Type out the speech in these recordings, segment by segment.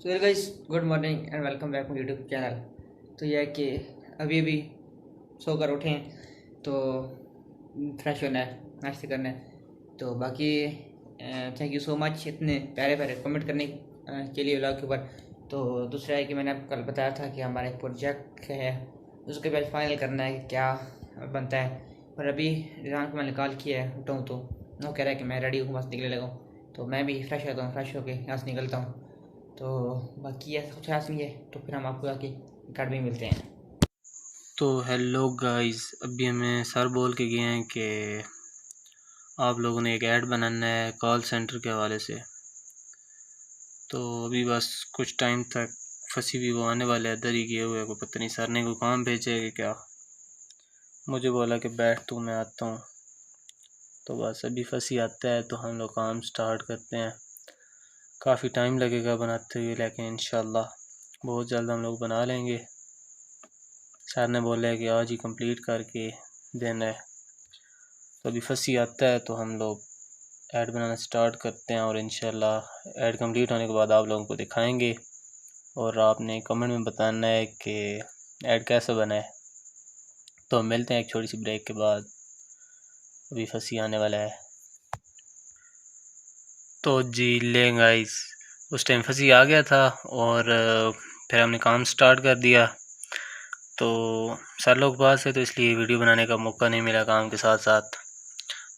So guys, good morning and welcome back my YouTube channel. तो यह है कि अभी सोकर उठे हैं तो फ्रेश होना है, नाश्ते करना है। तो बाकी थैंक यू सो मच इतने प्यारे प्यारे कमेंट करने के लिए व्लॉग के ऊपर। तो दूसरा है कि मैंने आपको कल बताया था कि हमारा एक प्रोजेक्ट है, उसके बाद फाइनल करना है कि क्या बनता है। पर अभी रिजान को मैंने कॉल किया है, उठाऊँ तो वो कह रहा है कि मैं रेडी हूँ, बस निकले लगा हूँ। तो मैं भी फ्रेश होता हूँ, फ्रेश होकर यहाँ से निकलता हूँ। तो बाकी ऐसा कुछ खास नहीं है, तो फिर हम आपको आके अकेडमी मिलते हैं। तो हेलो गाइस, अभी हमें सर बोल के गए हैं कि आप लोगों ने एक ऐड बनाना है कॉल सेंटर के हवाले से। तो अभी बस कुछ टाइम तक फंसी भी वो आने वाले इधर ही गए हुए को, पता नहीं सर ने कोई काम भेजे है कि क्या। मुझे बोला कि बैठ तू, मैं आता हूँ। तो बस अभी फंसी आता है तो हम लोग काम स्टार्ट करते हैं। काफ़ी टाइम लगेगा बनाते हुए, लेकिन इंशाल्लाह बहुत जल्द हम लोग बना लेंगे। सर ने बोला है कि आज ही कंप्लीट करके देना है। तो अभी फंसी आता है तो हम लोग ऐड बनाना स्टार्ट करते हैं और इंशाल्लाह ऐड कंप्लीट होने के बाद आप लोगों को दिखाएंगे और आपने कमेंट में बताना है कि ऐड कैसा बना है। तो मिलते हैं एक छोटी सी ब्रेक के बाद, अभी फंसी आने वाला है। तो जी ले गाइस, उस टाइम फंसी आ गया था और फिर हमने काम स्टार्ट कर दिया। तो सर लोग पास है तो इसलिए वीडियो बनाने का मौका नहीं मिला काम के साथ साथ।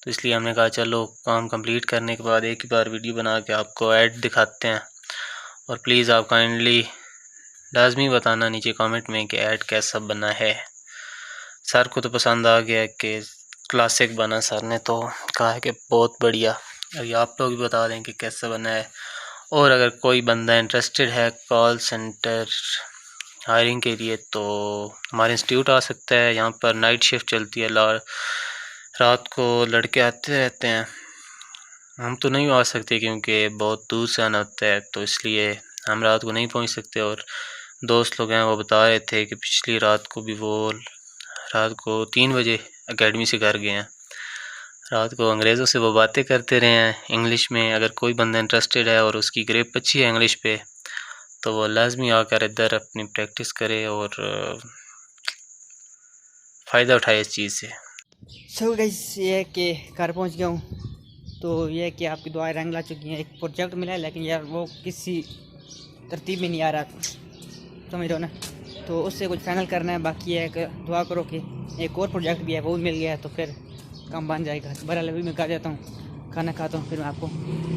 तो इसलिए हमने कहा चलो काम कंप्लीट करने के बाद एक ही बार वीडियो बना के आपको ऐड दिखाते हैं। और प्लीज़ आप काइंडली लाजमी बताना नीचे कमेंट में कि ऐड कैसा बना है। सर को तो पसंद आ गया कि क्लासिक बना, सर ने तो कहा है कि बहुत बढ़िया। अभी आप लोग भी बता दें कि कैसा बना है। और अगर कोई बंदा इंटरेस्टेड है कॉल सेंटर हायरिंग के लिए तो हमारे इंस्टीट्यूट आ सकता है। यहाँ पर नाइट शिफ्ट चलती है, रात को लड़के आते रहते हैं। हम तो नहीं आ सकते क्योंकि बहुत दूर से आना होता है, तो इसलिए हम रात को नहीं पहुंच सकते। और दोस्त लोग हैं वो बता रहे थे कि पिछली रात को भी वो रात को 3 बजे एकेडमी से घर गए हैं। रात को अंग्रेज़ों से वो बातें करते रहे हैं इंग्लिश में। अगर कोई बंदा इंटरेस्टेड है और उसकी ग्रिप अच्छी है इंग्लिश पे तो वो लाजमी आकर इधर अपनी प्रैक्टिस करे और फ़ायदा उठाए इस चीज़ से। सो गाइस, ये है कि घर पहुंच गया हूँ। तो ये है कि आपकी दुआएं रंग ला चुकी हैं। एक प्रोजेक्ट मिला है लेकिन यार वो किसी तरतीब में नहीं आ रहा, समझ रहे हो ना। तो उससे कुछ फाइनल करना है। बाकी है कि दुआ करो कि एक और प्रोजेक्ट भी है, वो भी मिल गया है तो फिर काम बन जाएगा। बहरहाल अभी मैं घर जाता हूँ, खाना खाता हूँ, फिर मैं आपको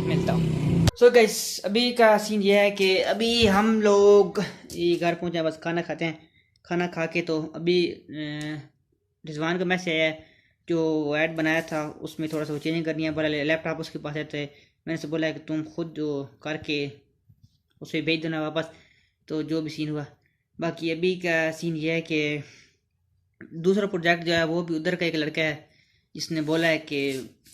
मिलता हूँ। सो गाइस, अभी का सीन ये है कि अभी हम लोग ये घर पहुँचे हैं, बस खाना खाते हैं। खाना खा के तो अभी रिजवान का मैसेज आया है, जो ऐड बनाया था उसमें थोड़ा सा वो चेंजिंग करनी है। बोला लैपटॉप उसके पास है, तो मैंने से बोला है कि तुम खुद जो करके उसे भेज देना वापस। तो जो भी सीन हुआ, बाकी अभी का सीन ये है कि दूसरा प्रोजेक्ट जो है वो भी उधर का एक लड़का है जिसने बोला है कि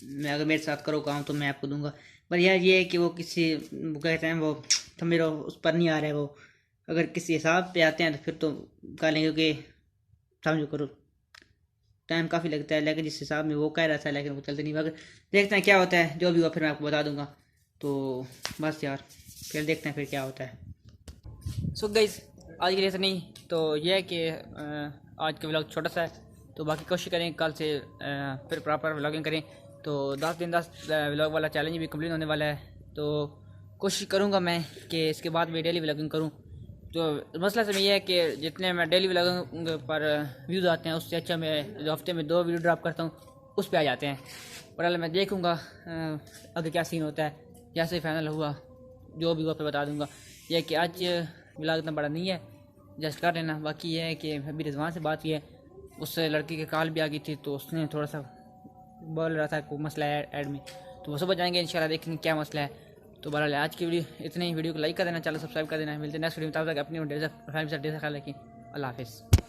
मैं अगर मेरे साथ करो काम तो मैं आपको दूंगा। पर यार ये है कि वो किसी वो कहते हैं वो तो मेरा उस पर नहीं आ रहा है। वो अगर किसी हिसाब पे आते हैं तो फिर तो कर लेंगे, क्योंकि समझो करो टाइम काफ़ी लगता है। लेकिन जिस हिसाब में वो कह रहा था लेकिन वो चलते नहीं। अगर देखते हैं क्या होता है, जो भी हुआ फिर मैं आपको बता दूंगा। तो बस यार, फिर देखते हैं फिर क्या होता है। सो गाइस, आज के लिए इतना नहीं। तो ये है कि आज का व्लॉग छोटा सा है, तो बाकी कोशिश करें कल से फिर प्रॉपर व्लॉगिंग करें। तो 10 दिन 10 व्लॉग वाला चैलेंज भी कंप्लीट होने वाला है। तो कोशिश करूँगा मैं कि इसके बाद भी डेली व्लॉगिंग करूँ। तो मसला समय यह है कि जितने मैं डेली व्लॉगिंग पर व्यूज़ आते हैं उससे अच्छा मैं जो हफ्ते में 2 वीडियो ड्रॉप करता हूँ उस पर आ जाते हैं। पर मैं देखूँगा आगे क्या सीन होता है। जैसे फाइनल हुआ जो भी हुआ फिर बता दूँगा। यह कि आज व्लॉग इतना बड़ा नहीं है, जस्ट कर लेना। बाकी ये है कि अभी रिजवान से बात की है, उस लड़की की कॉल भी आ गई थी, तो उसने थोड़ा सा बोल रहा था कोई मसला है ऐड में। तो वो सब जाएंगे इंशाल्लाह, देखेंगे क्या मसला है। तो बहरहाल आज की वीडियो इतनी ही। वीडियो को लाइक कर देना, चैनल सब्सक्राइब कर देना। मिलते हैं नेक्स्ट वीडियो में, तब तक अपनी ढेर सारा ख्याल रखिए। अल्लाह हाफिज़।